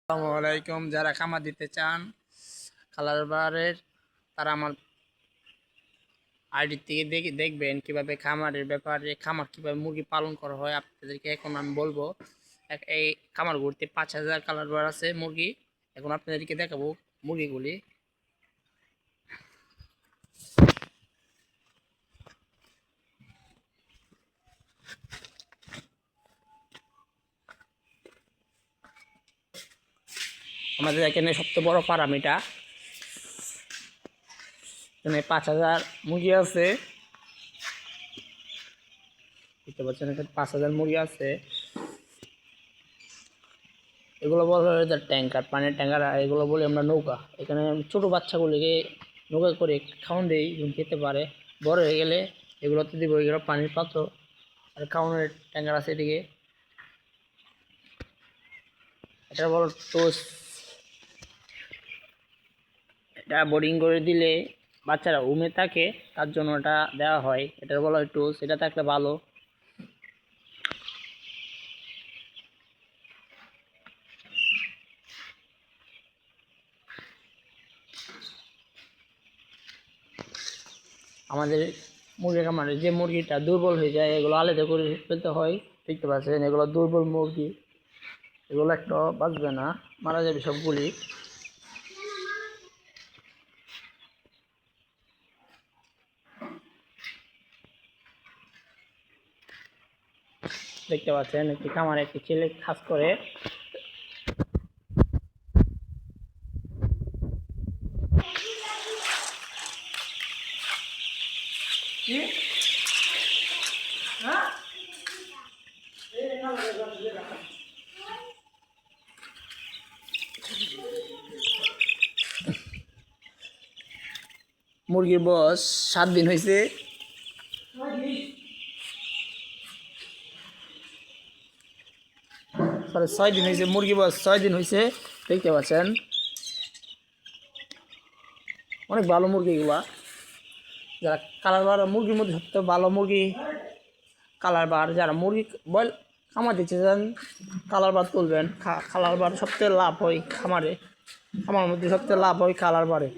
আসসালামু আলাইকুম। যারা খামার দিতে চান কালার বারের, তারা আমার আইডি থেকে দেখবেন কিভাবে খামারের ব্যাপারে, খামার কিভাবে মুরগি পালন করা হয় আপনাদেরকে এখন আমি বলবো। এই খামার ঘুরতে 5,000 কালার বার আছে মুরগি। এখন আপনাদেরকে দেখাবো মুরগিগুলি। আমাদের এখানে সবচেয়ে বড় ফার্ম এটা। এখানে 5,000 মুরগি আছে, দেখতে পাচ্ছেন। এখানে 5,000 মুরগি আছে। এগুলো বলা হয় যে ট্যাঙ্কার, পানির ট্যাঙ্কার। এগুলো বলি আমরা নৌকা। এখানে ছোটো বাচ্চাগুলিকে নৌকা করে খাওয়ান দেই, খেতে পারে। বড় হয়ে গেলে এগুলোতে দিব এগুলো পানির পাত্র আর খাওয়ানোর ট্যাঙ্কার আছে এদিকে। এটা বড় টোস। এটা বোর্ডিং করে দিলে বাচ্চারা ঘুমে থাকে, তার জন্য এটা দেওয়া হয়। এটার বলা হয় টোস। এটা থাকলে ভালো। আমাদের মুরগি খামারে যে মুরগিটা দুর্বল হয়ে যায় এগুলো আলাদা করে ফেলতে হয়। দেখতে পাচ্ছেন এগুলো দুর্বল মুরগি, এগুলো একটা বাঁচবে না, মারা যাবে সবগুলি। দেখতে পাচ্ছেন একটি খামারে একটি ছেলে কাজ করে। মুরগির বয়স 7 দিন হয়েছে। সরি 6 দিন হয়েছে। মুরগি বয়স 6 দিন হয়েছে। দেখতে পাচ্ছেন অনেক ভালো মুরগি এগুলা। যারা কালার বার মুরগির মধ্যে সবথেকে ভালো মুরগি কালার বার। যারা মুরগি বয়েল খামার দিতে চান কালার বার তুলবেন। কালার বার সবথেকে লাভ হয় খামারে। খামার মধ্যে সবথেকে লাভ হয় কালার বারে।